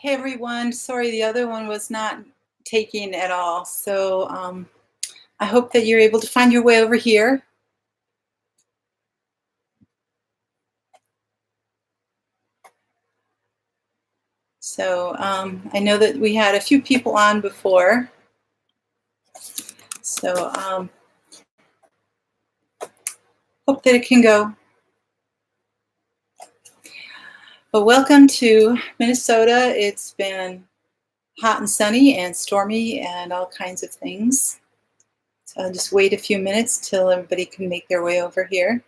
Hey everyone, sorry the other one was not taking at all. So I hope that you're able to find your way over here. So I know that we had a few people on before. So hope that it can go. But welcome to Minnesota. It's been hot and sunny and stormy and all kinds of things. So I'll just wait a few minutes till everybody can make their way over here.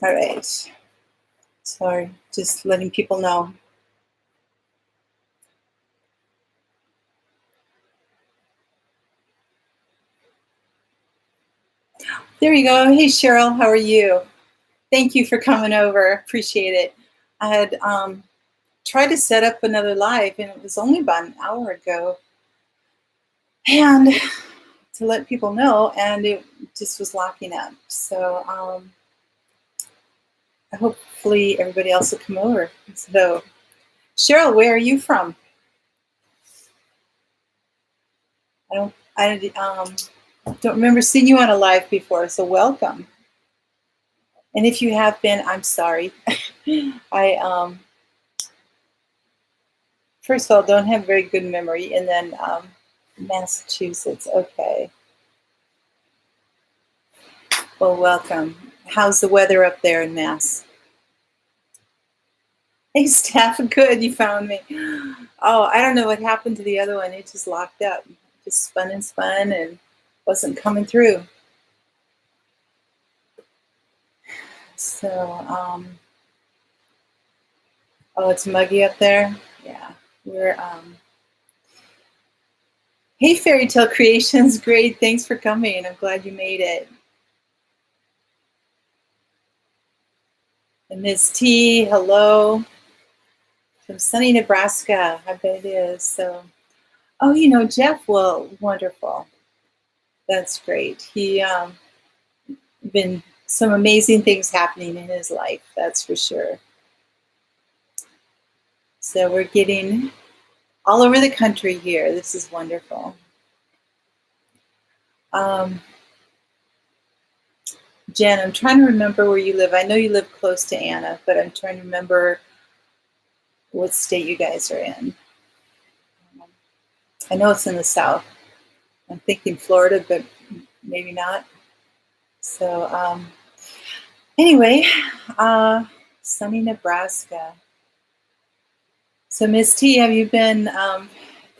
All right. Sorry, just letting people know. There you go. Hey, Cheryl, how are you? Thank you for coming over. Appreciate it. I had tried to set up another live, and it was only about an hour ago. And to let people know, and it just was locking up. So hopefully everybody else will come over. So, Cheryl, where are you from? I don't remember seeing you on a live before, so welcome. And if you have been, I'm sorry. I first of all don't have very good memory, and then Massachusetts. Okay. Well, welcome. How's the weather up there in Mass? Hey, Steph, good, you found me. Oh, I don't know what happened to the other one. It just locked up. It just spun and wasn't coming through. So, oh, it's muggy up there? Yeah, we're, hey, Fairy Tale Creations, great, thanks for coming. I'm glad you made it. And Ms. T, hello. From sunny Nebraska, I bet it is. So, oh, you know, Jeff, well, wonderful. That's great. He been some amazing things happening in his life, that's for sure. So we're getting all over the country here. This is wonderful. Jen, I'm trying to remember where you live. I know you live close to Anna, but I'm trying to remember what state you guys are in. I know it's in the South. I'm thinking Florida, but maybe not. So anyway, sunny Nebraska. So Ms. T, have you been,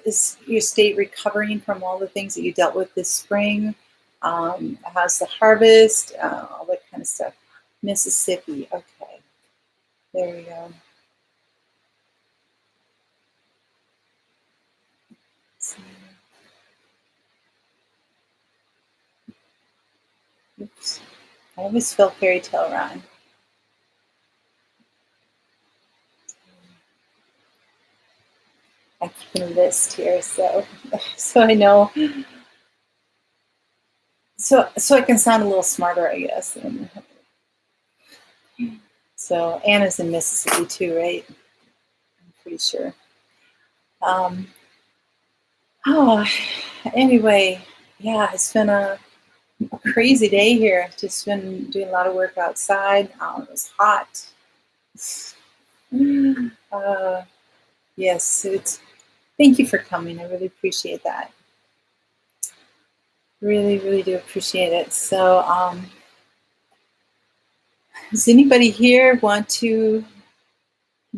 is your state recovering from all the things that you dealt with this spring? How's the harvest? All that kind of stuff. Mississippi, okay. There we go. Oops. I always spell fairy tale wrong. I keep a list here, so I know. So I can sound a little smarter, I guess. So Anna's in Mississippi too, right? I'm pretty sure. Oh, anyway, yeah, it's been a crazy day here. I've just been doing a lot of work outside. It was hot. Yes, thank you for coming. I really appreciate that. Really, really do appreciate it. So, does anybody here want to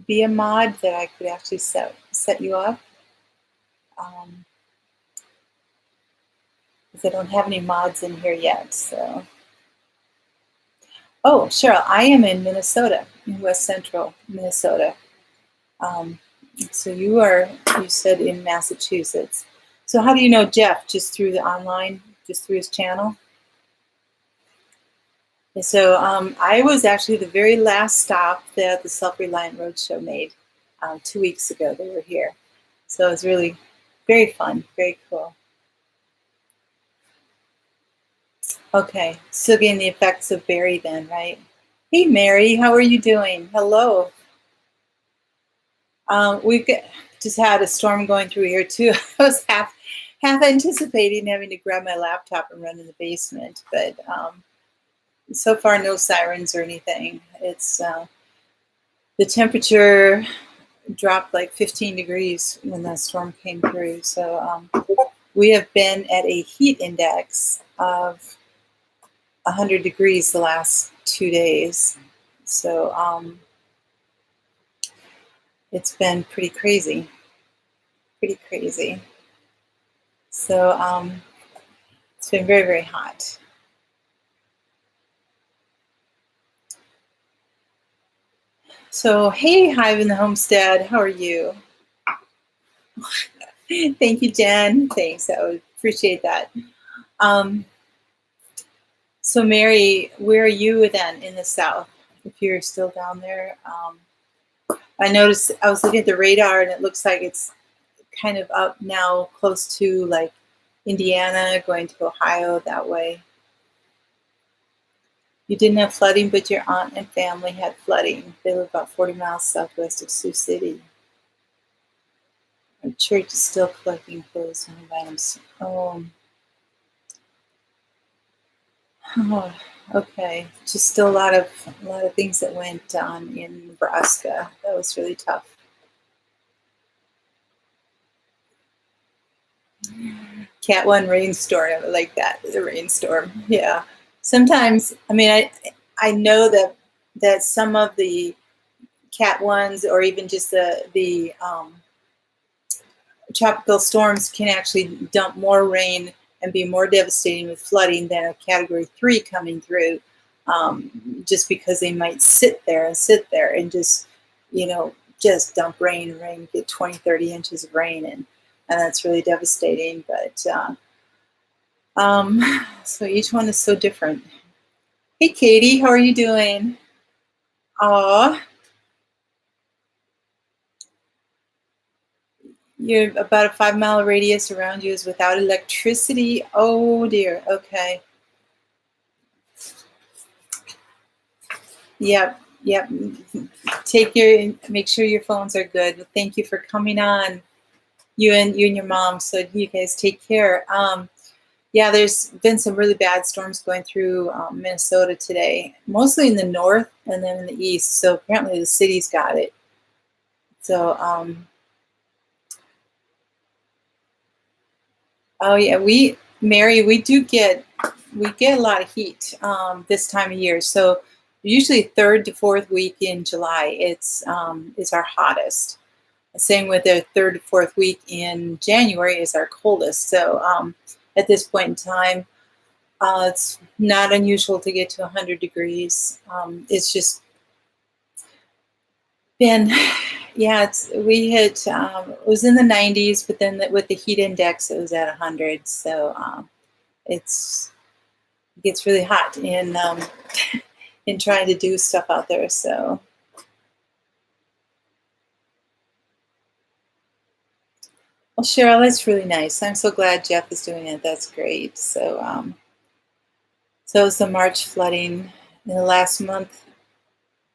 be a mod that I could actually set you up? Because I don't have any mods in here yet. So, oh, Cheryl, I am in Minnesota, in West Central Minnesota. So you said in Massachusetts. So how do you know Jeff? Just through the online, just through his channel? And so I was actually the very last stop that the Self-Reliant Roadshow made 2 weeks ago. They were here. So it was really very fun, very cool. Okay, so getting the effects of Barry then, right? Hey, Mary, how are you doing? Hello. We've just had a storm going through here too. I was half anticipating having to grab my laptop and run in the basement, but so far no sirens or anything. It's the temperature dropped like 15 degrees when that storm came through. So we have been at a heat index of 100 degrees the last 2 days. So it's been pretty crazy. So it's been very, very hot. So, hey, Hive in the Homestead, how are you? Thank you, Jen. Thanks, I would appreciate that. So, Mary, where are you then in the South? If you're still down there, I noticed I was looking at the radar, and it looks like it's kind of up now, close to like Indiana, going to Ohio that way. You didn't have flooding, but your aunt and family had flooding. They live about 40 miles southwest of Sioux City. Our church is still collecting clothes and items. Oh, okay. Just still a lot of things that went on in Nebraska. That was really tough. Cat 1 rainstorm. I like that. The rainstorm. Yeah. Sometimes, I mean, I know that some of the Cat 1s, or even just the tropical storms, can actually dump more rain and be more devastating with flooding than a Category 3 coming through, just because they might sit there and just, just dump rain, get 20, 30 inches of rain, and that's really devastating. But so each one is so different. Hey, Katie, how are you doing? Aw, you're about a 5-mile radius around you is without electricity. Oh dear. Okay. Yep. Make sure your phones are good. Thank you for coming on, you and your mom. So you guys take care. Yeah, there's been some really bad storms going through Minnesota today, mostly in the north and then in the east. So apparently the city's got it. So, oh yeah, Mary, we get a lot of heat this time of year. So usually third to fourth week in July, it's our hottest. Same with the third to fourth week in January is our coldest. So at this point in time, it's not unusual to get to 100 degrees. It's just been, yeah, it was in the 90s, but then with the heat index, it was at 100. So it gets really hot in in trying to do stuff out there. So. Well, Cheryl, that's really nice. I'm so glad Jeff is doing it. That's great. So, so it's the March flooding in the last month.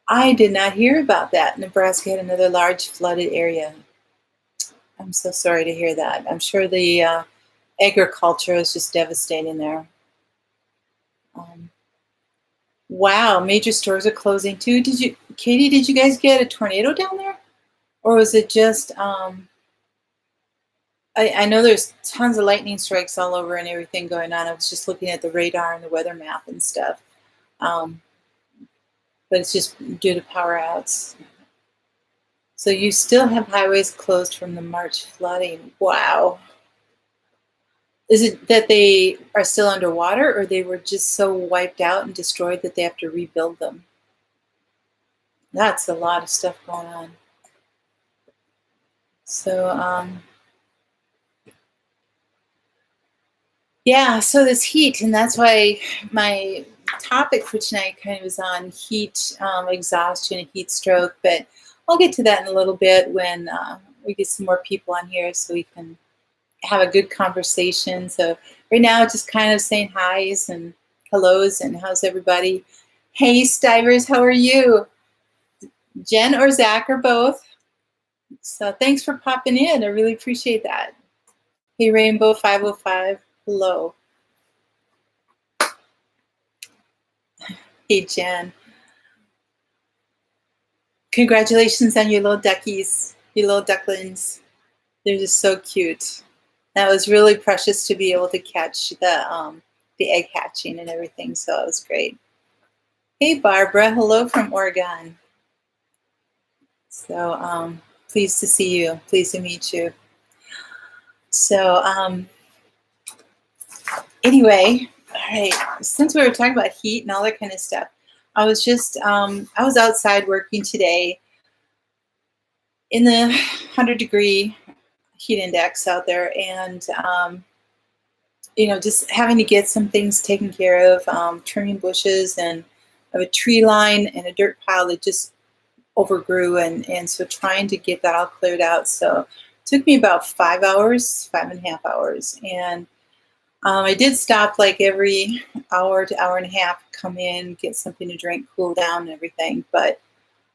I did not hear about that. Nebraska had another large flooded area. I'm so sorry to hear that. I'm sure the agriculture is just devastating there. Wow, major stores are closing too. Katie, did you guys get a tornado down there? Or was it just, I know there's tons of lightning strikes all over and everything going on. I was just looking at the radar and the weather map and stuff. But it's just due to power outs. So you still have highways closed from the March flooding. Wow. Is it that they are still underwater, or they were just so wiped out and destroyed that they have to rebuild them? That's a lot of stuff going on. So, yeah, so this heat, and that's why my topic for tonight kind of is on heat exhaustion and heat stroke, but I'll get to that in a little bit when we get some more people on here so we can have a good conversation. So right now, just kind of saying hi's and hellos and how's everybody? Hey, Stivers, how are you? Jen or Zach or both? So thanks for popping in. I really appreciate that. Hey, Rainbow 505, hello. Hey, Jen. Congratulations on your little duckies, your little ducklings. They're just so cute. That was really precious to be able to catch the egg hatching and everything, so it was great. Hey, Barbara, hello from Oregon. So pleased to see you, pleased to meet you. So anyway, all right, since we were talking about heat and all that kind of stuff, I was just, I was outside working today in the 100-degree heat index out there, and you know, just having to get some things taken care of, trimming bushes, and I have a tree line and a dirt pile that just overgrew, and so trying to get that all cleared out. So it took me about 5 hours, 5.5 hours, and I did stop like every hour to hour and a half, come in, get something to drink, cool down and everything, but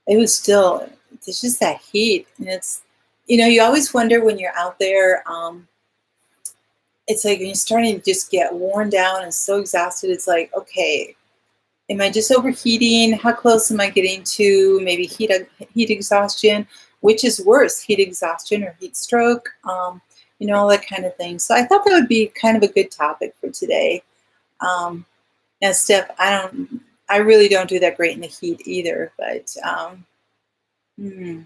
it was still, it's just that heat, and it's, you know, you always wonder when you're out there, it's like when you're starting to just get worn down and so exhausted, it's like, okay, am I just overheating? How close am I getting to maybe heat exhaustion? Which is worse, heat exhaustion or heat stroke? You know, all that kind of thing. So I thought that would be kind of a good topic for today. Now, Steph, I really don't do that great in the heat either, but you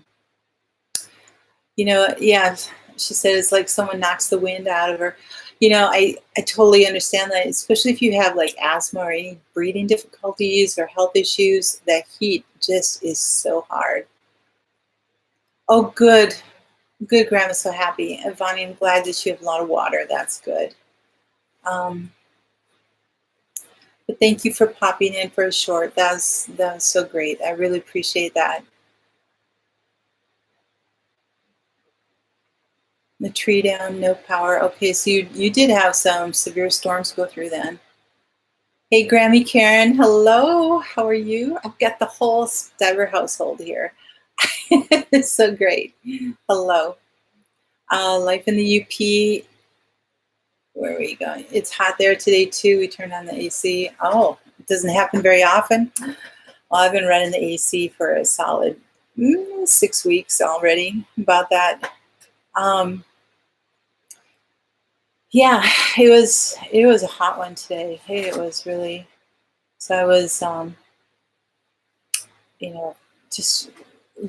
know, yeah, she said it's like someone knocks the wind out of her. You know, I totally understand that, especially if you have like asthma or any breathing difficulties or health issues, that heat just is so hard. Oh, good. Good, Grandma's so happy. Vonnie, I'm glad that you have a lot of water. That's good. But thank you for popping in for a short. That was so great. I really appreciate that. The tree down, no power. Okay, so you did have some severe storms go through then. Hey, Grammy Karen, hello. How are you? I've got the whole Stiver household here. It's so great. Hello. Life in the UP. Where are we going? It's hot there today too. We turned on the AC. Oh, it doesn't happen very often. Well, I've been running the AC for a solid 6 weeks already. About that. Yeah, it was a hot one today. Hey, it was really. So I was, you know, just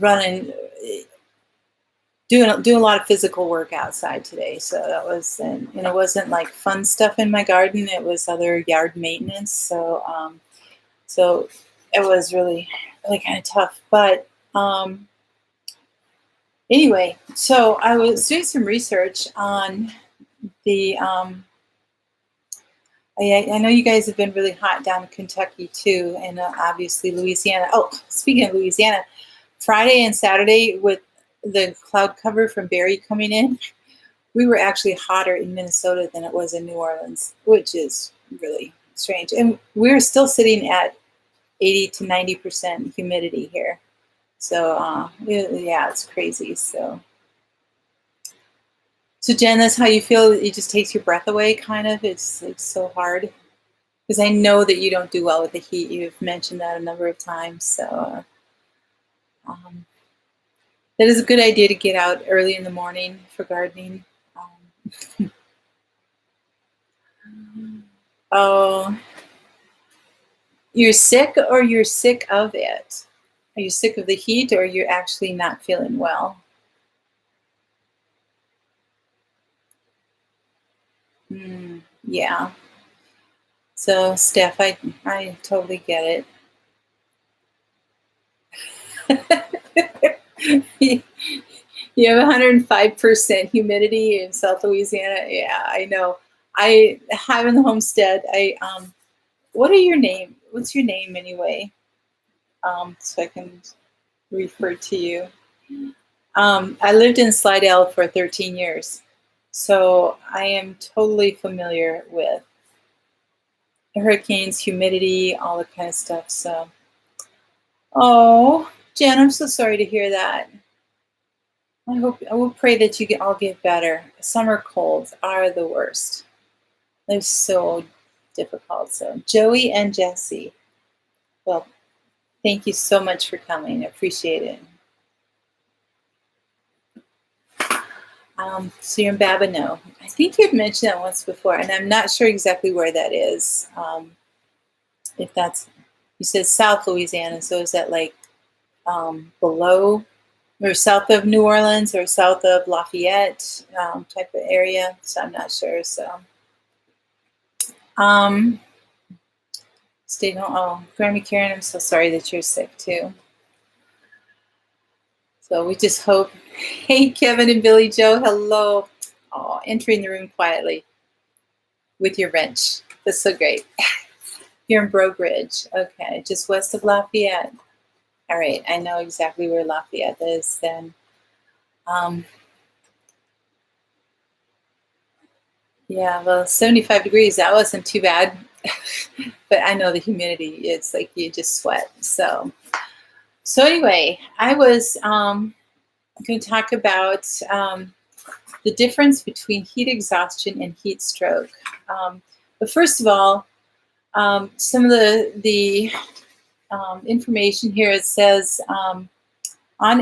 running, doing a lot of physical work outside today. So that was, and it wasn't like fun stuff in my garden. It was other yard maintenance. So, so it was really kind of tough. But anyway, so I was doing some research on the. I know you guys have been really hot down in Kentucky too, and obviously Louisiana. Oh, speaking of Louisiana, Friday and Saturday with the cloud cover from Barry coming in, we were actually hotter in Minnesota than it was in New Orleans, which is really strange. And we're still sitting at 80 to 90% humidity here. So yeah, it's crazy. So Jen, that's how you feel? It just takes your breath away, kind of? It's so hard. Because I know that you don't do well with the heat. You've mentioned that a number of times. So that is a good idea to get out early in the morning for gardening. Oh, you're sick or you're sick of it? Are you sick of the heat or you're actually not feeling well? Yeah. So, Steph, I totally get it. You have 105% humidity in South Louisiana. Yeah, I know. I have in the homestead. What are your name? what's your name anyway? So I can refer to you. I lived in Slidell for 13 years, so I am totally familiar with hurricanes, humidity, all that kind of stuff. So, oh, Jen, I'm so sorry to hear that. I will pray that you all get better. Summer colds are the worst. They're so difficult. So, Joey and Jesse, well, thank you so much for coming. I appreciate it. So you're in Babino. I think you've mentioned that once before, and I'm not sure exactly where that is. If that's, you said South Louisiana, so is that like below or south of New Orleans or south of Lafayette type of area? So I'm not sure. So, stay home. Oh, Grammy Karen, I'm so sorry that you're sick too. So we just hope. Hey, Kevin and Billy Joe, hello. Oh, entering the room quietly with your wrench. That's so great. You're in Brogue Ridge. Okay, just west of Lafayette. All right, I know exactly where Lafayette is then. Yeah, well, 75 degrees, that wasn't too bad. But I know the humidity, it's like you just sweat. So anyway, I was going to talk about the difference between heat exhaustion and heat stroke. But first of all, some of the information here, it says on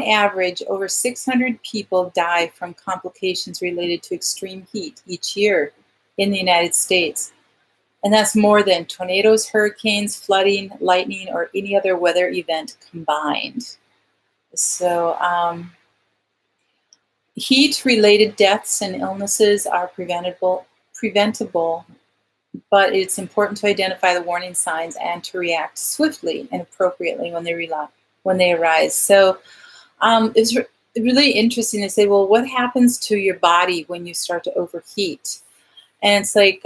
average, over 600 people die from complications related to extreme heat each year in the United States. And that's more than tornadoes, hurricanes, flooding, lightning, or any other weather event combined. So heat-related deaths and illnesses are preventable, but it's important to identify the warning signs and to react swiftly and appropriately when they arise. So it's really interesting to say, well, what happens to your body when you start to overheat? And it's like,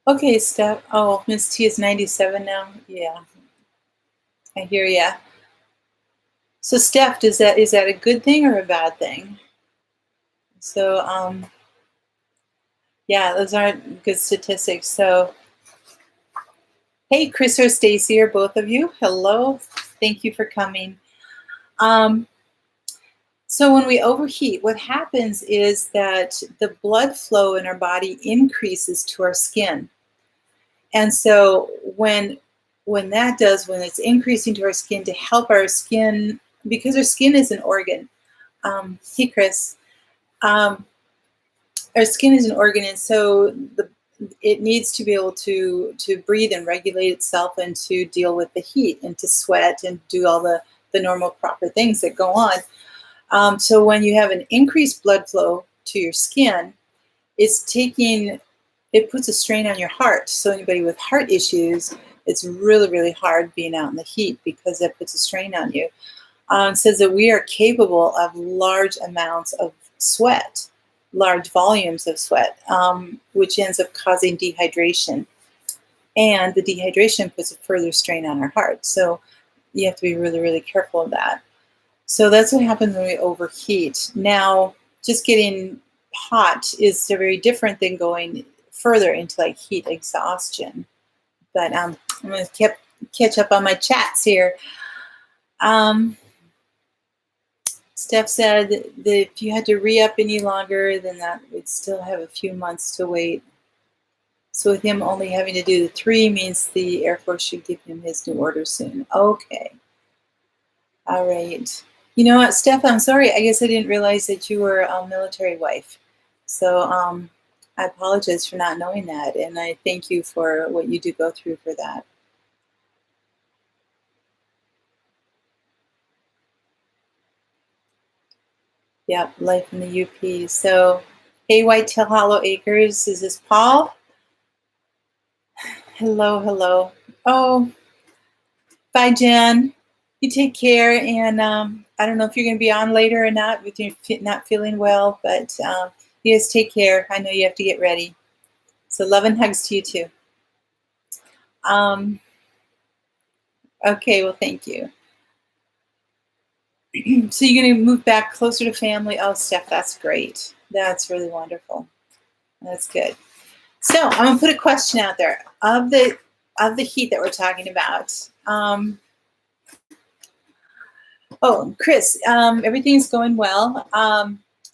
okay, Steph. Oh, Miss T is 97 now. Yeah, I hear ya. So, Steph, is that a good thing or a bad thing? So, yeah, those aren't good statistics. So, hey, Chris or Stacy, or both of you, hello. Thank you for coming. So when we overheat, what happens is that the blood flow in our body increases to our skin. And so when it's increasing to our skin to help our skin, because our skin is an organ. Hey, Chris. Our skin is an organ, and so it needs to be able to breathe and regulate itself and to deal with the heat and to sweat and do all the normal proper things that go on. So when you have an increased blood flow to your skin, it puts a strain on your heart. So anybody with heart issues, it's really, really hard being out in the heat because it puts a strain on you. It says that we are capable of large amounts of sweat, large volumes of sweat, which ends up causing dehydration. And the dehydration puts a further strain on our heart. So you have to be really, really careful of that. So that's what happens when we overheat. Now, just getting hot is very different than going further into like heat exhaustion. But I'm going to catch up on my chats here. Steph said that if you had to re-up any longer, then that would still have a few months to wait. So with him only having to do the 3 means the Air Force should give him his new order soon. Okay. All right. You know what, Steph, I'm sorry. I guess I didn't realize that you were a military wife. So I apologize for not knowing that. And I thank you for what you do go through for that. Yep, life in the UP. So, hey, Whitetail Hollow Acres, is this Paul? Hello, hello. Oh, bye, Jen. You take care, and I don't know if you're going to be on later or not with you not feeling well, but you guys take care. I know you have to get ready. So love and hugs to you too. Okay, well, thank you. So you're going to move back closer to family. Oh, Steph, that's great. That's really wonderful. That's good. So I'm going to put a question out there of the heat that we're talking about. Oh, Chris, everything's going well.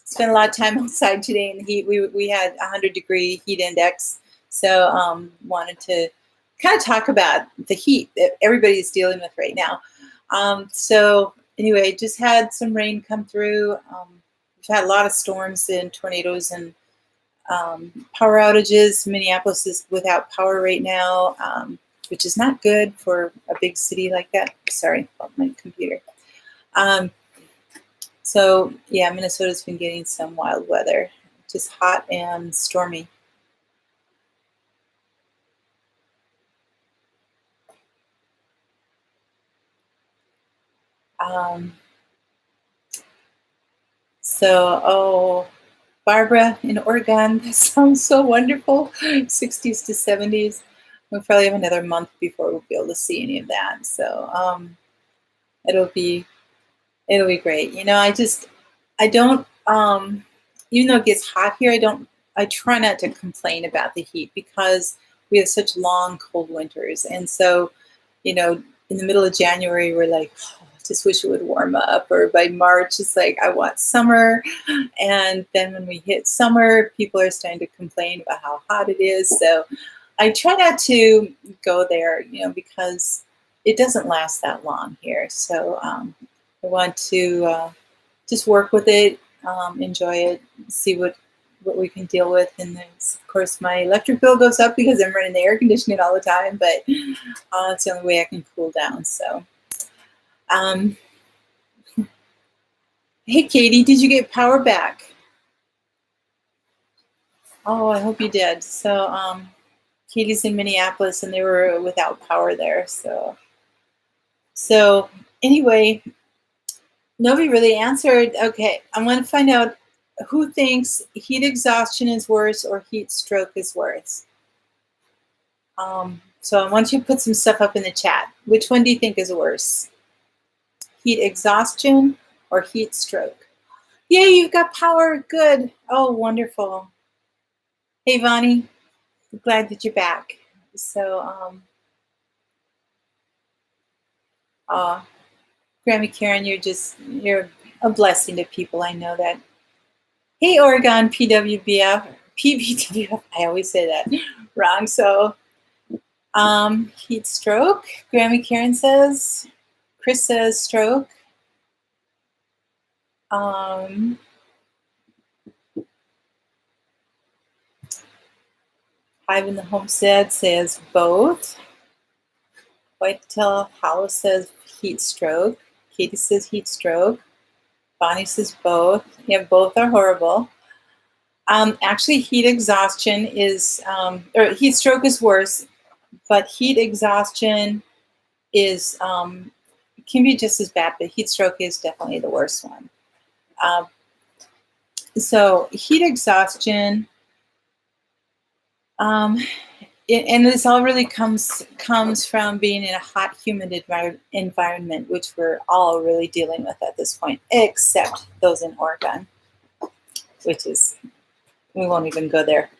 Spent a lot of time outside today in the heat. We had 100-degree heat index, so wanted to kind of talk about the heat that everybody's dealing with right now. So anyway, just had some rain come through. We've had a lot of storms and tornadoes and power outages. Minneapolis is without power right now, which is not good for a big city like that. Sorry about my computer. So yeah, Minnesota's been getting some wild weather, just hot and stormy. Barbara in Oregon, that sounds so wonderful. 60s to 70s. We'll probably have another month before we'll be able to see any of that. So it'll be great. You know, I don't, even though it gets hot here, I try not to complain about the heat because we have such long, cold winters. And so, you know, in the middle of January, we're like, oh, I just wish it would warm up. Or by March, it's like, I want summer. And then when we hit summer, people are starting to complain about how hot it is. So I try not to go there, you know, because it doesn't last that long here. So I want to just work with it, enjoy it, see what we can deal with. And then, of course, my electric bill goes up because I'm running the air conditioning all the time, but it's the only way I can cool down. So, hey, Katie, did you get power back? Oh, I hope you did. So, Katie's in Minneapolis, and they were without power there. So anyway, nobody really answered. Okay, I want to find out who thinks heat exhaustion is worse or heat stroke is worse. So I want you to put some stuff up in the chat. Which one do you think is worse? Heat exhaustion or heat stroke? Yay, you've got power. Good. Oh, wonderful. Hey, Vani, glad that you're back. So, Grammy Karen, you're a blessing to people. I know that. Hey, Oregon PWBF, PBWF, I always say that wrong. So, heat stroke, Grammy Karen says. Chris says stroke. Hive in the Homestead says both. Whitetail House says heat stroke. Katie says heat stroke. Bonnie says both. Yeah, both are horrible. Actually, heat exhaustion is, or heat stroke is worse, but heat exhaustion is, can be just as bad, but heat stroke is definitely the worst one. So heat exhaustion, and this all really comes from being in a hot, humid environment, which we're all really dealing with at this point, except those in Oregon, which is, we won't even go there.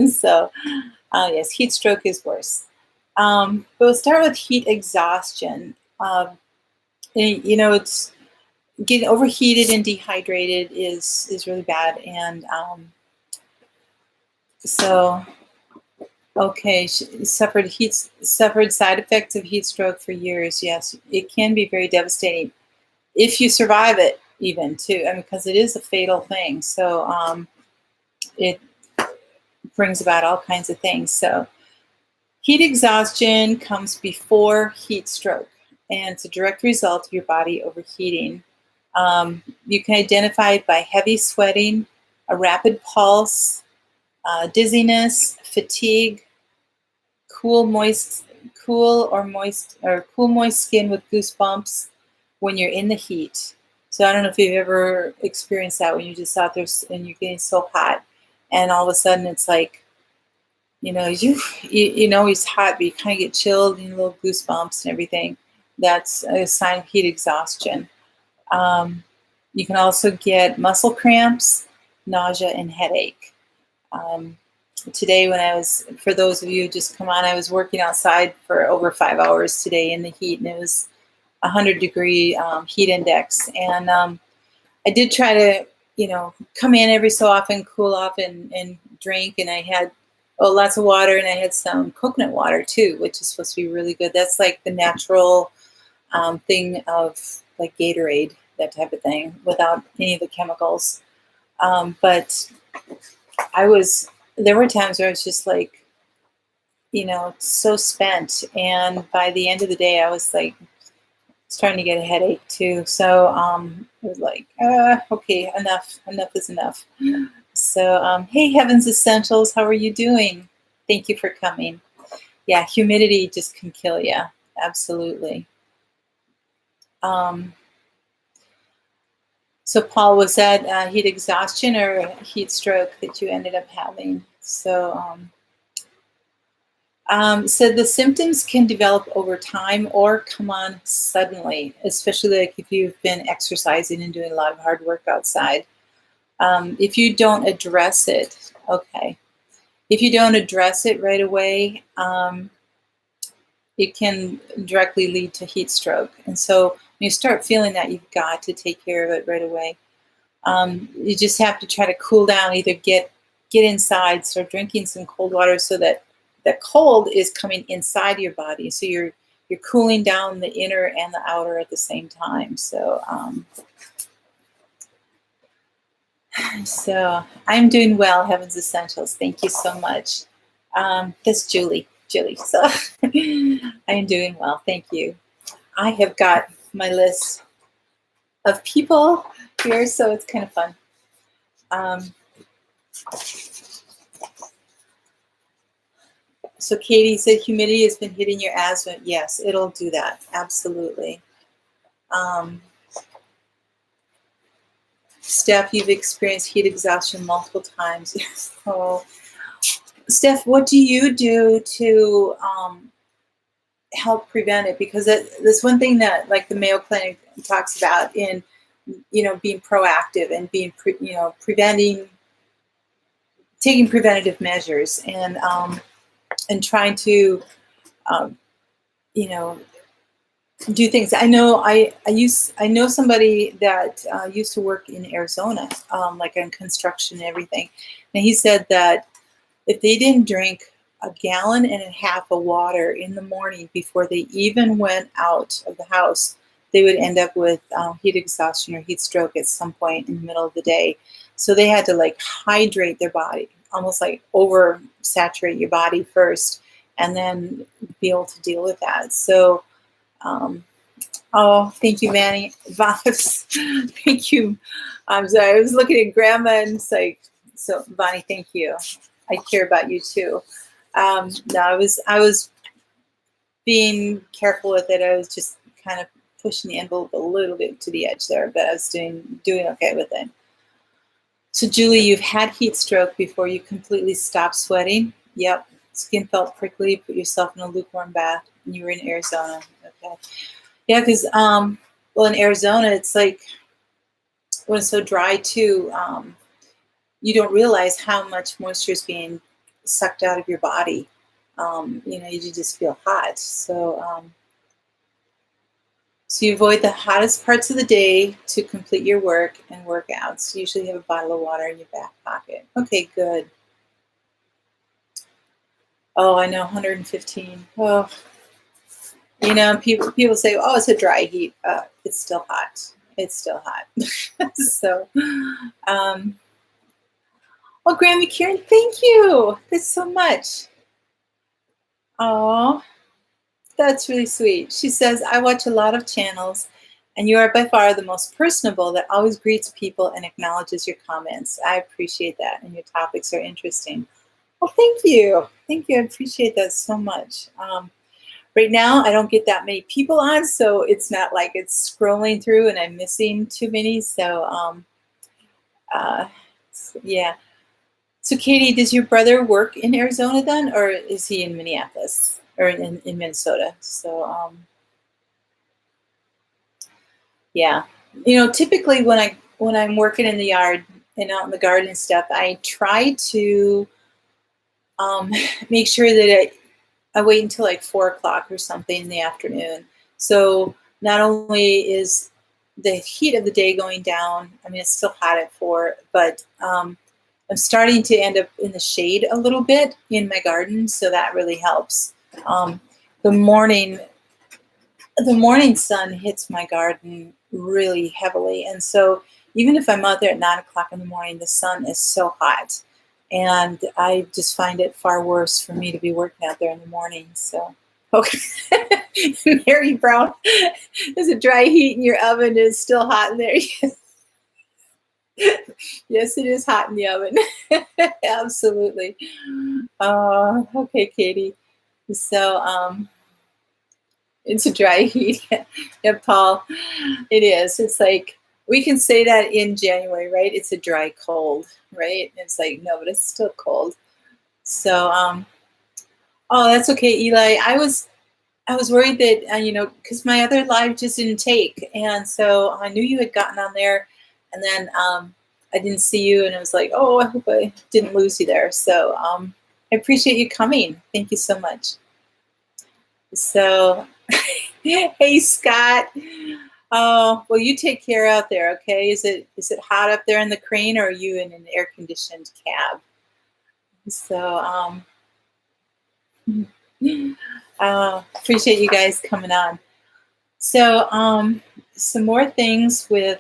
So, yes, heat stroke is worse. But we'll start with heat exhaustion. You know, it's getting overheated and dehydrated is really bad, and so. Okay, suffered side effects of heat stroke for years. Yes, it can be very devastating if you survive it, even too. I mean, because it is a fatal thing. So it brings about all kinds of things. So heat exhaustion comes before heat stroke, and it's a direct result of your body overheating. You can identify it by heavy sweating, a rapid pulse, dizziness, fatigue, cool moist skin with goosebumps, when you're in the heat. So I don't know if you've ever experienced that when you're just out there and you're getting so hot, and all of a sudden it's like, you know he's hot, but you kind of get chilled and little goosebumps and everything. That's a sign of heat exhaustion. You can also get muscle cramps, nausea, and headache. Today, for those of you who just come on, I was working outside for over 5 hours today in the heat, and it was 100-degree heat index. And I did try to, come in every so often, cool off and drink. And I had lots of water, and I had some coconut water too, which is supposed to be really good. That's like the natural thing of like Gatorade, that type of thing, without any of the chemicals. But there were times where I was just like, so spent. And by the end of the day, I was like, starting to get a headache too. So it was like, okay, enough is enough. So, hey, Heaven's Essentials, how are you doing? Thank you for coming. Yeah, humidity just can kill you. Absolutely. So Paul, was that heat exhaustion or heat stroke that you ended up having? So, so the symptoms can develop over time or come on suddenly, especially like if you've been exercising and doing a lot of hard work outside. If you don't address it, okay. If you don't address it right away, it can directly lead to heat stroke. And so when you start feeling that, you've got to take care of it right away. You just have to try to cool down, either get inside, start drinking some cold water so that the cold is coming inside your body. So you're cooling down the inner and the outer at the same time. So so I'm doing well, Heaven's Essentials. Thank you so much. That's Julie. So I'm doing well. Thank you. I have got my list of people here, so it's kind of fun. So Katie said humidity has been hitting your asthma. Yes, it'll do that. Absolutely. Steph, you've experienced heat exhaustion multiple times. So, Steph, what do you do to help prevent it? Because that's one thing that, like, the Mayo Clinic talks about in, being proactive and being, preventing, taking preventative measures and trying to, do things. I know I know somebody that used to work in Arizona, like on construction and everything, and he said that if they didn't drink 1.5 gallons of water in the morning before they even went out of the house, they would end up with heat exhaustion or heat stroke at some point in the middle of the day. So they had to like hydrate their body, almost like oversaturate your body first, and then be able to deal with that. So. Oh, thank you, Manny. Thank you. I'm sorry. I was looking at Grandma and it's like, so Bonnie, thank you. I care about you too. No, I was being careful with it. I was just kind of pushing the envelope a little bit to the edge there, but I was doing okay with it. So Julie, you've had heat stroke before you completely stopped sweating. Yep. Skin felt prickly. Put yourself in a lukewarm bath, and you were in Arizona. Okay. Yeah, because in Arizona, it's like when it's so dry too, you don't realize how much moisture is being sucked out of your body. You just feel hot. So, so you avoid the hottest parts of the day to complete your work and workouts. You usually have a bottle of water in your back pocket. Okay, good. Oh, I know, 115. Oh, people say, oh, it's a dry heat. It's still hot. It's still hot. So, well, Grammy Kieran, thank you. Thanks so much. Oh, that's really sweet. She says, I watch a lot of channels, and you are by far the most personable that always greets people and acknowledges your comments. I appreciate that, and your topics are interesting. Well, thank you. Thank you. I appreciate that so much. Right now, I don't get that many people on, so it's not like it's scrolling through and I'm missing too many. So, uh, yeah. So, Katie, does your brother work in Arizona then, or is he in Minneapolis or in Minnesota? So, yeah. Typically when I'm working in the yard and out in the garden and stuff, I try to um, make sure that I wait until like 4 o'clock or something in the afternoon. So not only is the heat of the day going down, I mean, it's still hot at 4, but I'm starting to end up in the shade a little bit in my garden. So that really helps. Um, the morning, the morning sun hits my garden really heavily. And so even if I'm out there at 9 o'clock in the morning, the sun is so hot. And I just find it far worse for me to be working out there in the morning. So, okay. Mary Brown, there's a dry heat in your oven. It's still hot in there. Yes, it is hot in the oven. Absolutely. Okay, Katie. So, it's a dry heat. Yeah, Paul, it is. It's like, we can say that in January, right? It's a dry cold, right? It's like, no, but it's still cold. So, oh, that's okay, Eli. I was worried that, because my other live just didn't take. And so I knew you had gotten on there, and then I didn't see you, and I was like, oh, I hope I didn't lose you there. So I appreciate you coming. Thank you so much. So, hey, Scott. Oh, well, you take care out there, okay? Is it hot up there in the crane, or are you in an air-conditioned cab? So, appreciate you guys coming on. So, some more things with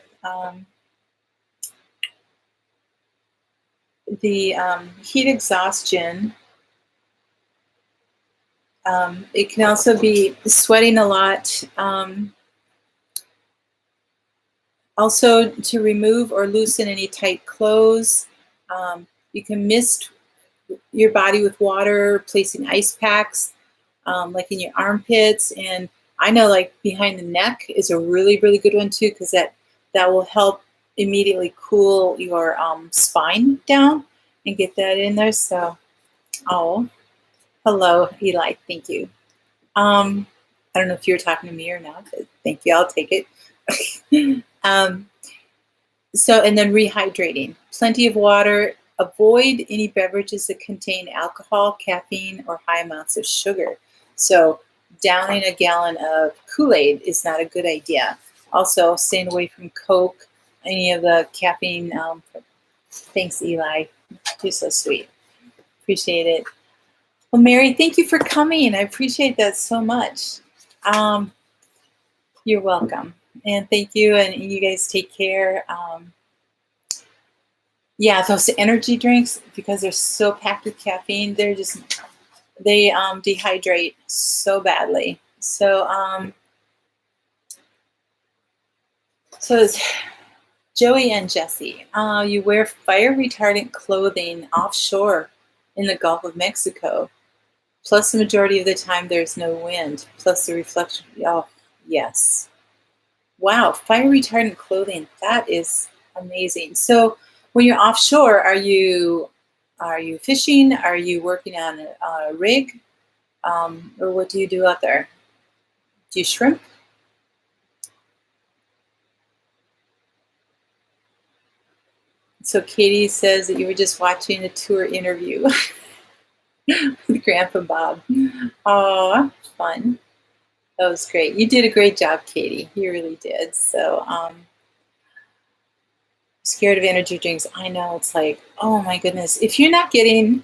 the heat exhaustion. It can also be sweating a lot. Also, to remove or loosen any tight clothes. You can mist your body with water, placing ice packs, like in your armpits. And I know, like, behind the neck is a really, really good one too, because that will help immediately cool your spine down and get that in there. So, oh, hello, Eli. Thank you. I don't know if you're talking to me or not, but thank you. I'll take it. So, and then rehydrating. Plenty of water. Avoid any beverages that contain alcohol, caffeine, or high amounts of sugar. So, downing a gallon of Kool-Aid is not a good idea. Also, staying away from Coke, any of the caffeine. Thanks, Eli. You're so sweet. Appreciate it. Well, Mary, thank you for coming. I appreciate that so much. You're welcome. And thank you, and you guys take care. Yeah, those energy drinks, because they're so packed with caffeine, they dehydrate so badly. So, so it's Joey and Jesse. You wear fire retardant clothing offshore in the Gulf of Mexico. Plus, the majority of the time there's no wind. Plus the reflection. Oh, yes. Wow, fire retardant clothing. That is amazing. So, when you're offshore, are you fishing? Are you working on a rig? Or what do you do out there? Do you shrimp? So Katie says that you were just watching a tour interview with Grandpa Bob. Oh, fun. That was great. You did a great job, Katie. You really did. So, scared of energy drinks. I know, it's like, oh my goodness. If you're not getting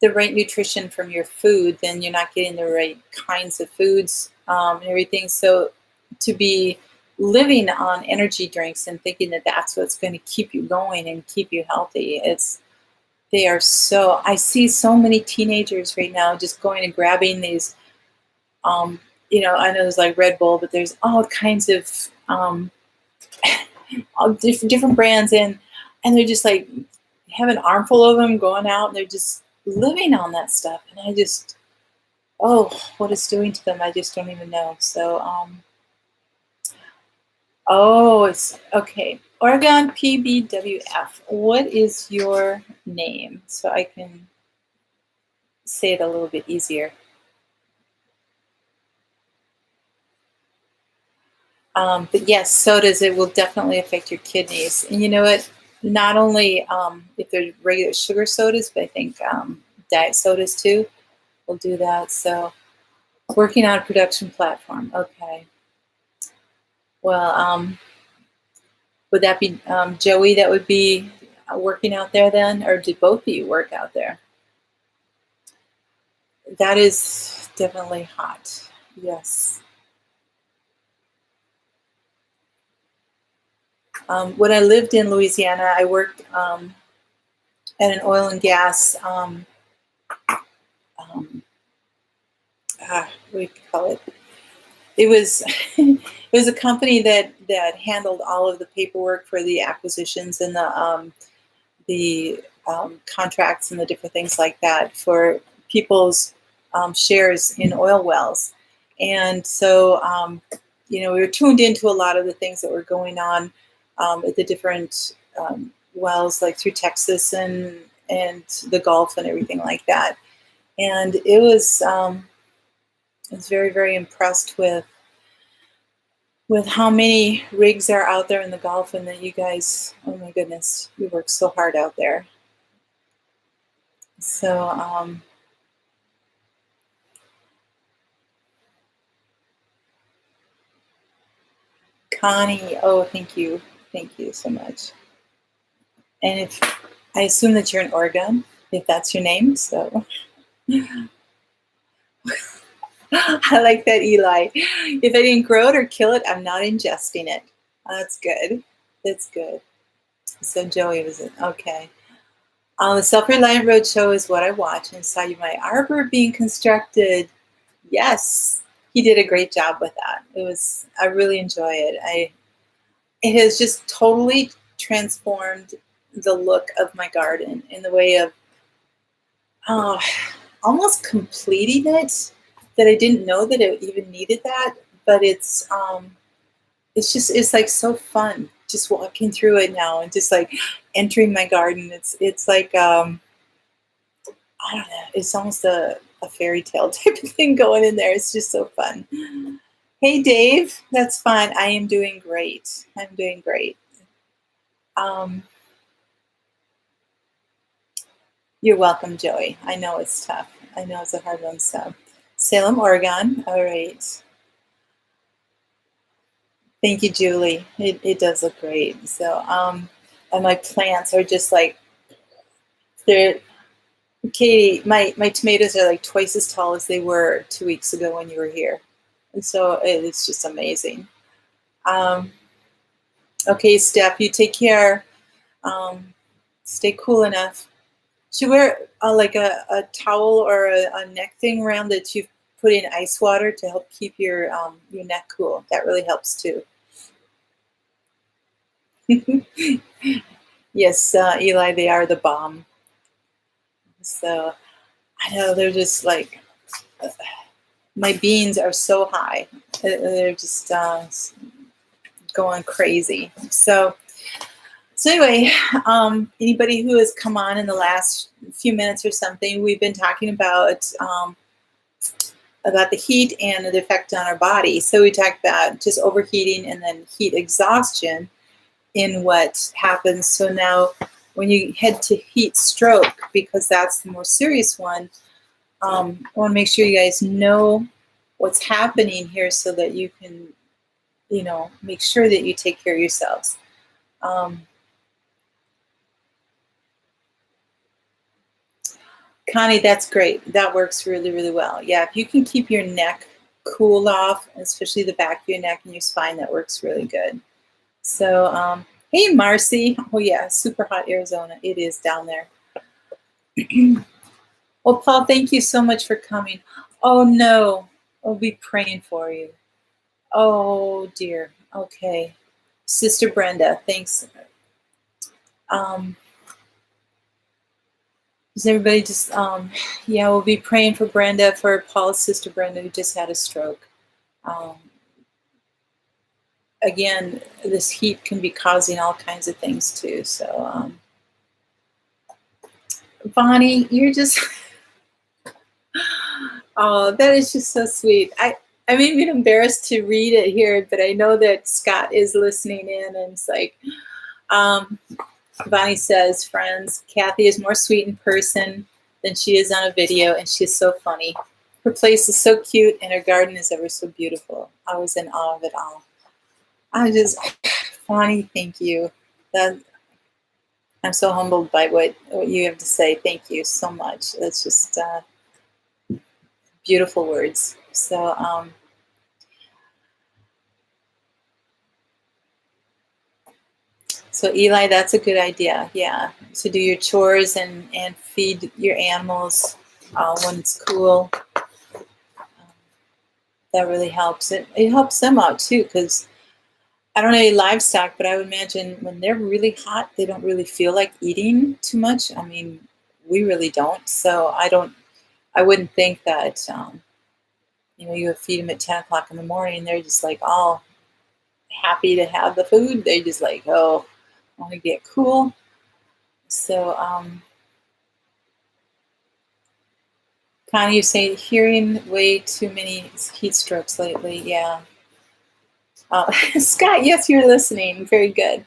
the right nutrition from your food, then you're not getting the right kinds of foods and everything. So to be living on energy drinks and thinking that that's what's going to keep you going and keep you healthy, I see so many teenagers right now just going and grabbing these, I know there's like Red Bull, but there's all kinds of all different brands, and they're just like have an armful of them going out, and they're just living on that stuff. And oh, what it's doing to them, I just don't even know. So, oh, it's okay. Oregon PBWF. What is your name? So I can say it a little bit easier. But yes, sodas, it will definitely affect your kidneys. And you know what? Not only if they're regular sugar sodas, but I think diet sodas too will do that. So working on a production platform. Okay. Well, would that be Joey that would be working out there then? Or did both of you work out there? That is definitely hot. Yes. When I lived in Louisiana, I worked at an oil and gas, um, what do you call it? It was it was a company that handled all of the paperwork for the acquisitions and the contracts and the different things like that for people's shares in oil wells. And so, we were tuned into a lot of the things that were going on at the different wells, like through Texas and the Gulf and everything like that. And I was very, very impressed with how many rigs are out there in the Gulf, and that you guys, oh my goodness, you work so hard out there. So, Connie, oh, thank you. Thank you so much. And if I assume that you're in Oregon, if that's your name, so I like that, Eli. If I didn't grow it or kill it, I'm not ingesting it. That's good. That's good. So Joey was it. Okay. The Self-Reliant Roadshow is what I watch and saw my arbor being constructed. Yes, he did a great job with that. I really enjoy it. It has just totally transformed the look of my garden in the way of uh, almost completing it, that I didn't know that it even needed that, but it's like so fun just walking through it now and just like entering my garden. It's like I don't know, it's almost a fairy tale type of thing going in there. It's just so fun. Hey Dave, that's fine. I am doing great. I'm doing great. Um, you're welcome, Joey. I know it's tough. I know it's a hard one. So, Salem, Oregon. All right. Thank you, Julie. It does look great. So, and my plants are just like they're. Katie, my tomatoes are like twice as tall as they were 2 weeks ago when you were here, and so it's just amazing. Um, okay, Steph, you take care. Stay cool enough. Should you wear like a towel or a neck thing around that you've put in ice water to help keep your neck cool. That really helps too. Yes, Eli, they are the bomb. So I know they're just like my beans are so high. They're just going crazy. So anyway, anybody who has come on in the last few minutes or something, we've been talking about the heat and the effect on our body. So we talked about just overheating and then heat exhaustion in what happens. So now when you head to heat stroke, because that's the more serious one, I want to make sure you guys know what's happening here so that you can, make sure that you take care of yourselves. Connie, that's great. That works really, really well. Yeah, if you can keep your neck cooled off, especially the back of your neck and your spine, that works really good. So, hey, Marcy. Oh, yeah, super hot Arizona. It is down there. Well, Paul, thank you so much for coming. Oh, no. I'll be praying for you. Oh, dear. Okay. Sister Brenda, thanks. Um, Does everybody just, yeah, we'll be praying for Brenda, for Paul's sister Brenda, who just had a stroke. Again, this heat can be causing all kinds of things too. So, Bonnie, you're just, oh, that is just so sweet. I'm even embarrassed to read it here, but I know that Scott is listening in, and it's like, Bonnie says, friends, Kathy is more sweet in person than she is on a video, and she's so funny. Her place is so cute, and her garden is ever so beautiful. I was in awe of it all. Bonnie, thank you. I'm so humbled by what you have to say. Thank you so much. That's just beautiful words. So, so Eli, that's a good idea. Yeah, to do your chores and feed your animals when it's cool. That really helps. It helps them out too, because I don't know any livestock, but I would imagine when they're really hot, they don't really feel like eating too much. I mean, we really don't. So I wouldn't think that, you would feed them at 10 o'clock in the morning and they're just like all happy to have the food. They just like, oh, I want to get cool. So, Connie, you say hearing way too many heat strokes lately. Yeah. Scott, yes, you're listening. Very good.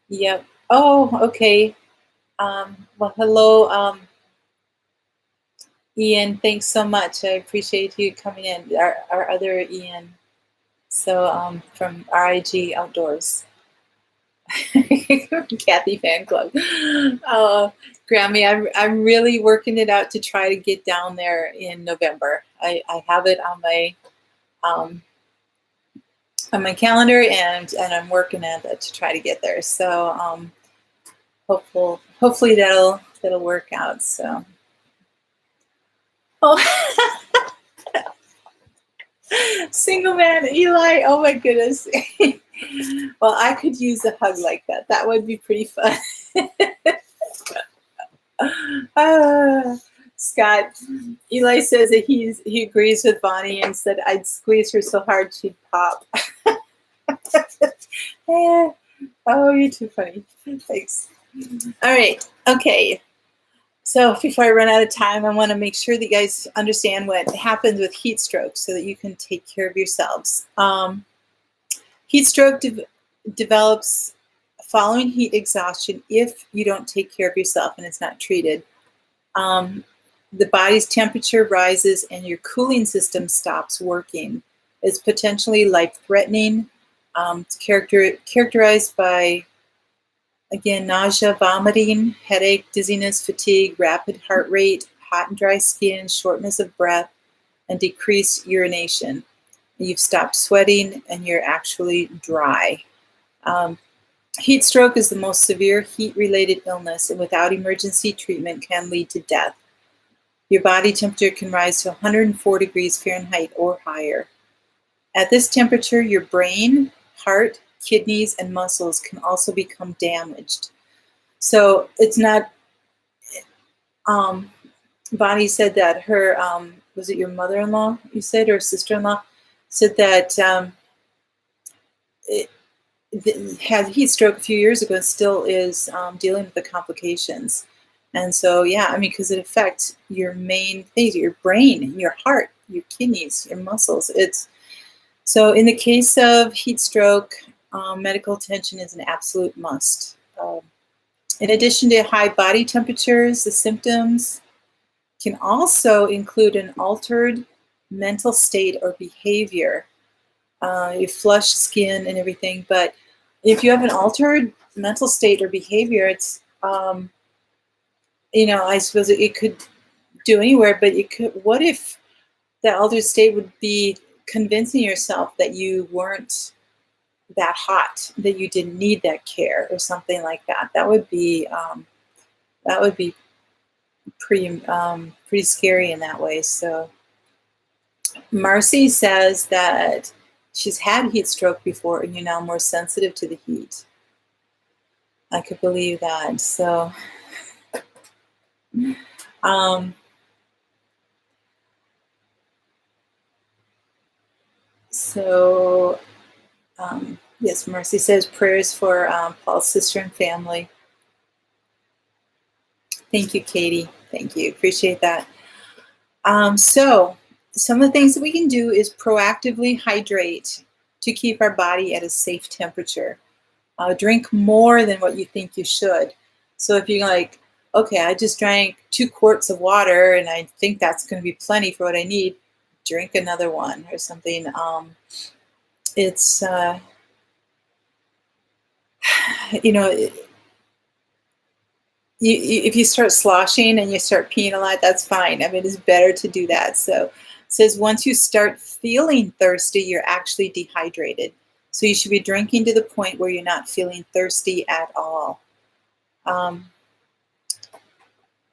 Yep. Oh, okay. Well, hello, Ian. Thanks so much. I appreciate you coming in. Our other Ian. So from RIG Outdoors. Kathy fan club. Grammy, I'm really working it out to try to get down there in November. I have it on my calendar, and I'm working at it to try to get there. So hopefully that'll work out. So single man Eli, oh my goodness. Well, I could use a hug like that. That would be pretty fun. Scott, Eli says that he agrees with Bonnie and said, I'd squeeze her so hard she'd pop. Oh, you're too funny. Thanks. All right. Okay. So before I run out of time, I want to make sure that you guys understand what happens with heat stroke so that you can take care of yourselves. Heat stroke develops following heat exhaustion if you don't take care of yourself and it's not treated. The body's temperature rises and your cooling system stops working. It's potentially life-threatening. It's characterized by, again, nausea, vomiting, headache, dizziness, fatigue, rapid heart rate, hot and dry skin, shortness of breath, and decreased urination. You've stopped sweating and you're actually dry. Heat stroke is the most severe heat-related illness, and without emergency treatment can lead to death. Your body temperature can rise to 104 degrees Fahrenheit or higher. At this temperature, your brain, heart, kidneys, and muscles can also become damaged. So it's not, Bonnie said that her, was it your mother-in-law, you said, or sister-in-law, said that it had heat stroke a few years ago and still is dealing with the complications. And so, yeah, I mean, because it affects your main things, your brain, your heart, your kidneys, your muscles. So in the case of heat stroke, medical attention is an absolute must. In addition to high body temperatures, the symptoms can also include an altered mental state or behavior. Your flushed skin and everything, but if you have an altered mental state or behavior, it's I suppose it could do anywhere, but it could. What if that altered state would be convincing yourself that you weren't that hot, that you didn't need that care, or something like that? That would be pretty scary in that way. So Marcy says that she's had heat stroke before and you're now more sensitive to the heat. I could believe that. So, um, yes, Mercy says prayers for Paul's sister and family. Thank you, Katie. Thank you. Appreciate that. So some of the things that we can do is proactively hydrate to keep our body at a safe temperature. Drink more than what you think you should. So if you're like, okay, I just drank 2 quarts of water and I think that's going to be plenty for what I need, drink another one or something. It's, you know, if you start sloshing and you start peeing a lot, that's fine. I mean, it's better to do that. So it says once you start feeling thirsty, you're actually dehydrated. So you should be drinking to the point where you're not feeling thirsty at all.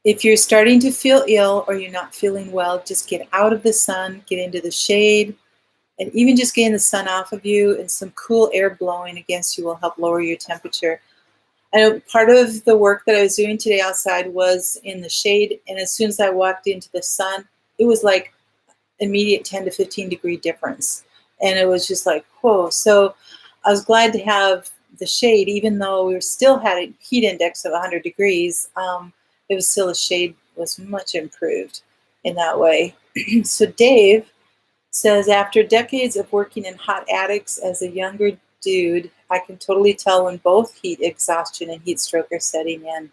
If you're starting to feel ill or you're not feeling well, just get out of the sun, get into the shade, and even just getting the sun off of you and some cool air blowing against you will help lower your temperature. I know part of the work that I was doing today outside was in the shade, and as soon as I walked into the sun, it was like immediate 10 to 15 degree difference. And it was just like, whoa. So I was glad to have the shade, even though we still had a heat index of 100 degrees. It was still, the shade was much improved in that way. So Dave says, after decades of working in hot attics as a younger dude, I can totally tell when both heat exhaustion and heat stroke are setting in.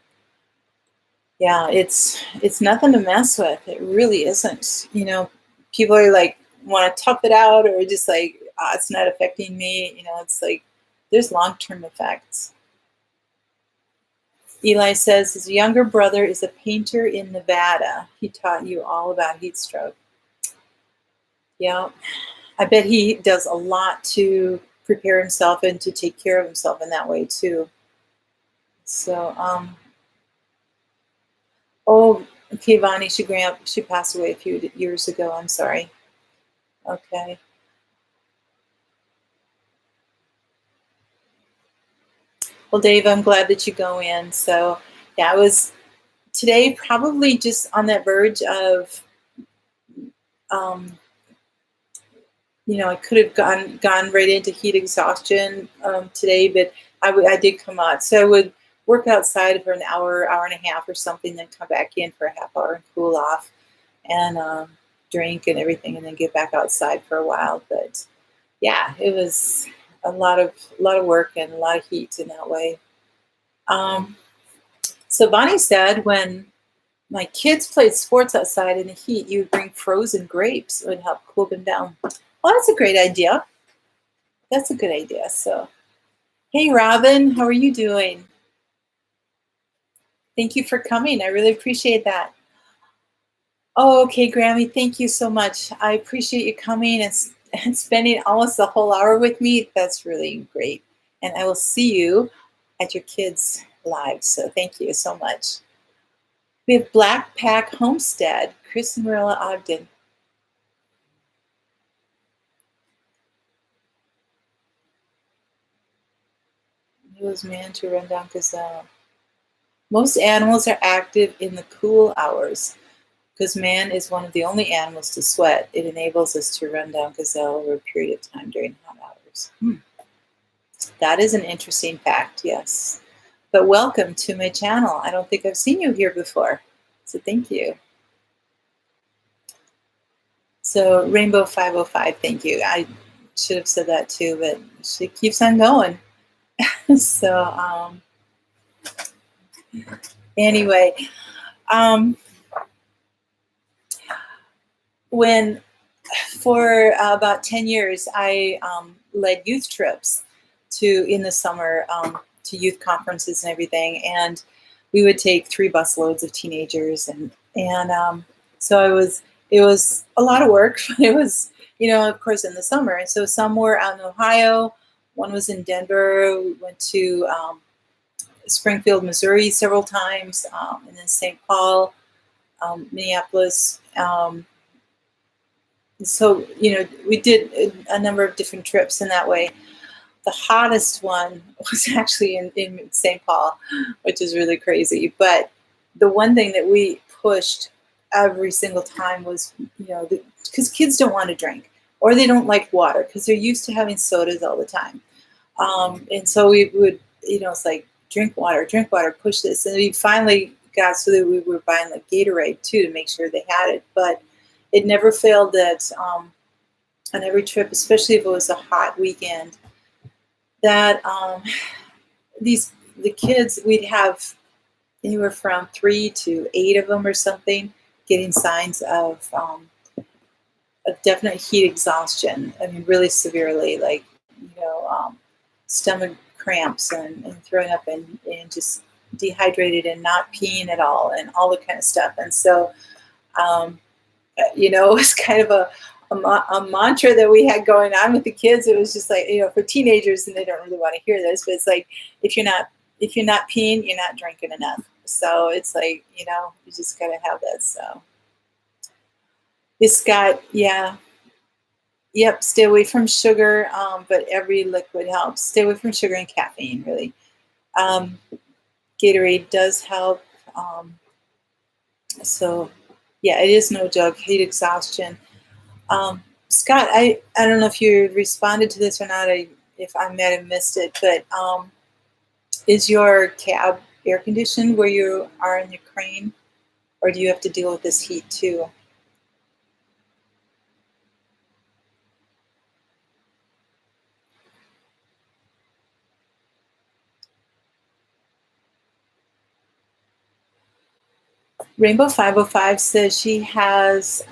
Yeah, it's nothing to mess with. It really isn't. You know, people are like, want to tough it out or just like, it's not affecting me. You know, it's like there's long-term effects. Eli says his younger brother is a painter in Nevada. He taught you all about heat stroke. Yeah, I bet he does a lot to prepare himself and to take care of himself in that way too. So, oh, okay, Vonnie, she passed away a few years ago. I'm sorry. Okay. Well, Dave, I'm glad that you go in. So, yeah, I was today probably just on that verge of, I could have gone right into heat exhaustion today, but I did come out. So I would work outside for an hour, hour and a half or something, then come back in for a half hour and cool off and drink and everything, and then get back outside for a while. But yeah, it was a lot of work and a lot of heat in that way. So Bonnie said when my kids played sports outside in the heat, you would bring frozen grapes. It would help cool them down. Well, that's a great idea. That's a good idea. So, hey, Robin, how are you doing? Thank you for coming. I really appreciate that. Oh, okay, Grammy, thank you so much. I appreciate you coming and spending almost a whole hour with me. That's really great. And I will see you at your kids' lives. So thank you so much. We have Black Pack Homestead, Chris and Marilla Ogden. He was man to run down gazelle. Most animals are active in the cool hours because man is one of the only animals to sweat. It enables us to run down gazelle over a period of time during hot hours. That is an interesting fact, yes. But welcome to my channel. I don't think I've seen you here before, so thank you. So Rainbow 505, thank you. I should have said that too, but she keeps on going. So anyway, when for about 10 years, I led youth trips in the summer to youth conferences and everything, and we would take 3 busloads of teenagers, and so it was a lot of work, but it was, of course, in the summer. And so some were out in Ohio, one was in Denver, we went to Springfield, Missouri several times, and then St. Paul, Minneapolis. So, we did a number of different trips in that way. the hottest one was actually in St. Paul, which is really crazy. But the one thing that we pushed every single time was, because kids don't want to drink or they don't like water because they're used to having sodas all the time. And so we would, it's like, drink water, push this. And we finally got so that we were buying like Gatorade too to make sure they had it. But it never failed that on every trip, especially if it was a hot weekend, that the kids, we'd have anywhere from 3 to 8 of them or something getting signs of definite heat exhaustion. I mean, really severely, like, stomach cramps and throwing up and just dehydrated and not peeing at all and all that kind of stuff. And so, it was kind of a mantra that we had going on with the kids. It was just like, for teenagers, and they don't really want to hear this, but it's like, if you're not peeing, you're not drinking enough. So it's like, you just got to have that. So this got, yep, stay away from sugar, but every liquid helps. Stay away from sugar and caffeine, really. Gatorade does help. So, yeah, it is no joke. Heat exhaustion. Scott, I don't know if you responded to this or not. If I might have missed it, but is your cab air conditioned where you are in Ukraine, or do you have to deal with this heat too? Rainbow 505 says she has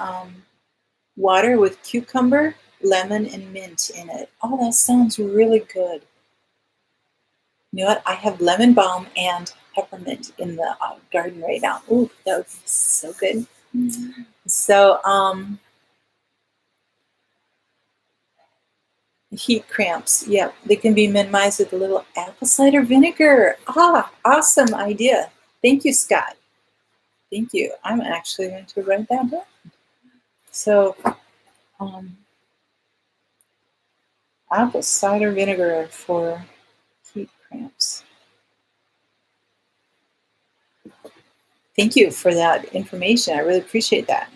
water with cucumber, lemon, and mint in it. Oh, that sounds really good. You know what? I have lemon balm and peppermint in the garden right now. Ooh, that would be so good. Mm-hmm. So, heat cramps. Yep, they can be minimized with a little apple cider vinegar. Ah, awesome idea. Thank you, Scott. Thank you. I'm actually going to write that down. So, apple cider vinegar for heat cramps. Thank you for that information. I really appreciate that.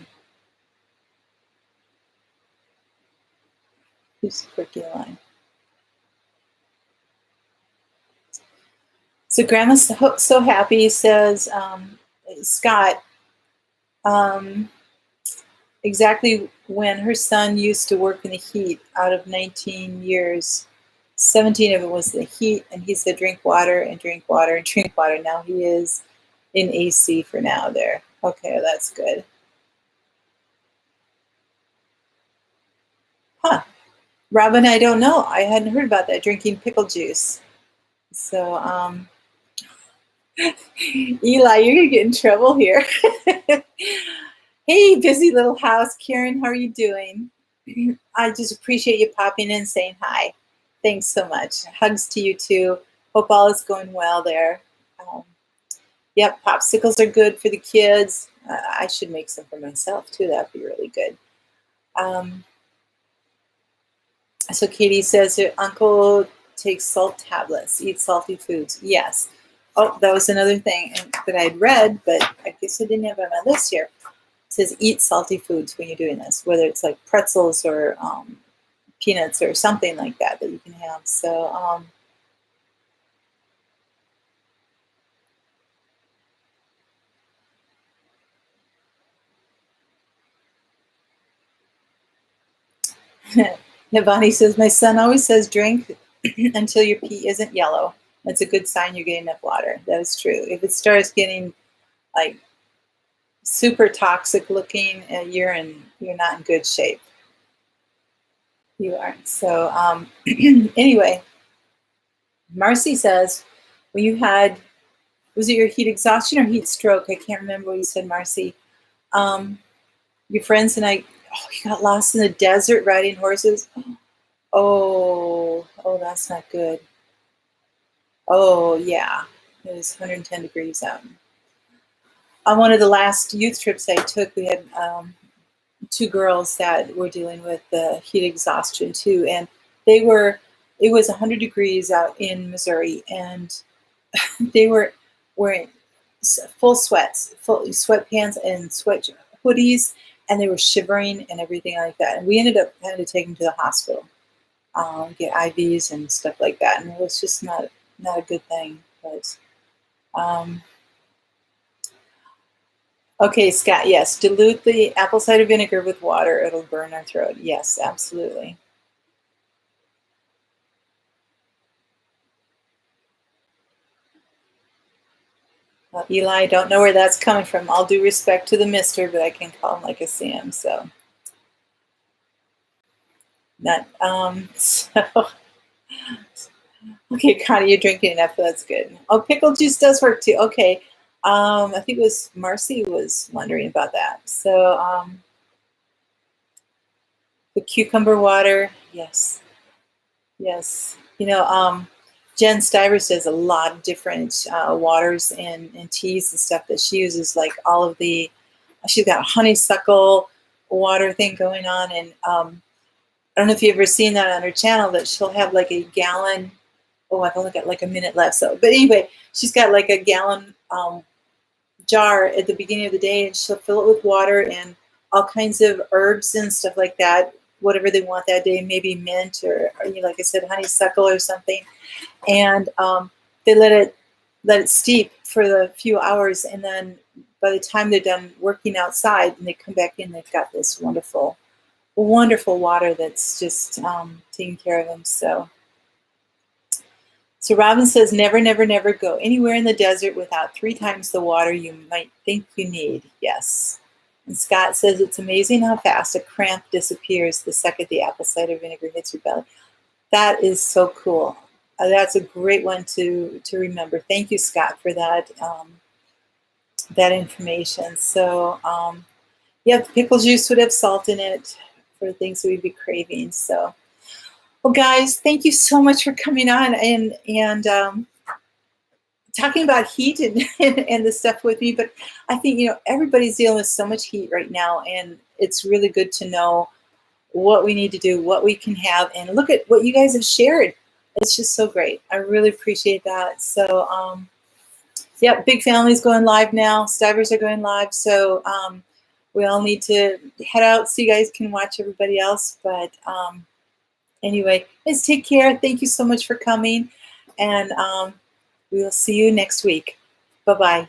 Who's quirky line? So Grandma's so happy, says Scott, exactly when her son used to work in the heat. Out of 19 years, 17 of it was the heat, and he said drink water and drink water and drink water. Now he is in AC for now there. Okay, that's good. Huh. Robin, I don't know. I hadn't heard about that, drinking pickle juice. So, Eli, you're going to get in trouble here. Hey, busy little house. Karen, how are you doing? I just appreciate you popping in and saying hi. Thanks so much. Hugs to you too. Hope all is going well there. Yep, popsicles are good for the kids. I should make some for myself too. That'd be really good. So Katie says her uncle takes salt tablets, eats salty foods. Yes. Oh, that was another thing that I'd read, but I guess I didn't have it on my list here. It says eat salty foods when you're doing this, whether it's like pretzels or peanuts or something like that you can have. So, Navani says, my son always says drink until your pee isn't yellow. That's a good sign you're getting enough water. That is true. If it starts getting like super toxic looking, you're not in good shape. You aren't. So anyway, Marcy says, when you had, was it your heat exhaustion or heat stroke? I can't remember what you said, Marcy. Your friends and I, you got lost in the desert riding horses. Oh, that's not good. Oh, yeah. It was 110 degrees out. On one of the last youth trips I took, we had 2 girls that were dealing with the heat exhaustion too. And they were it was 100 degrees out in Missouri, and they were wearing full sweats, full sweatpants and sweat hoodies, and they were shivering and everything like that. And we ended up having to take them to the hospital, get IVs and stuff like that. And it was just not a good thing. But okay, Scott, yes, dilute the apple cider vinegar with water. It'll burn our throat. Yes, absolutely. Well, Eli, I don't know where that's coming from. All due respect to the mister, but I can call him like I see him. So, not, so, okay, Connie, you're drinking enough. That's good. Oh, pickle juice does work too. Okay. I think it was Marcy was wondering about that. So, the cucumber water, yes. Yes. You know, Jen Stivers does a lot of different waters and teas and stuff that she uses, like all of the, she's got a honeysuckle water thing going on. And I don't know if you've ever seen that on her channel, that she'll have like a gallon. Oh, I've only got like a minute left. So, but anyway, she's got like a gallon jar at the beginning of the day, and she'll fill it with water and all kinds of herbs and stuff like that, whatever they want that day, maybe mint or you know, like I said, honeysuckle or something. And they let it steep for the few hours, and then by the time they're done working outside and they come back in, they've got this wonderful water that's just taking care of them. So Robin says, never, never, never go anywhere in the desert without 3 times the water you might think you need. Yes. And Scott says, it's amazing how fast a cramp disappears the second the apple cider vinegar hits your belly. That is so cool. That's a great one to remember. Thank you, Scott, for that that information. So, yeah, the pickle juice would have salt in it for things we'd be craving. So, well, guys, thank you so much for coming on and talking about heat and the stuff with me. But I think, you know, everybody's dealing with so much heat right now, and it's really good to know what we need to do, what we can have, and look at what you guys have shared. It's just so great. I really appreciate that. So, yeah, Big Family's going live now. Stivers are going live. So we all need to head out so you guys can watch everybody else. But anyway, let's take care. Thank you so much for coming. And we will see you next week. Bye-bye.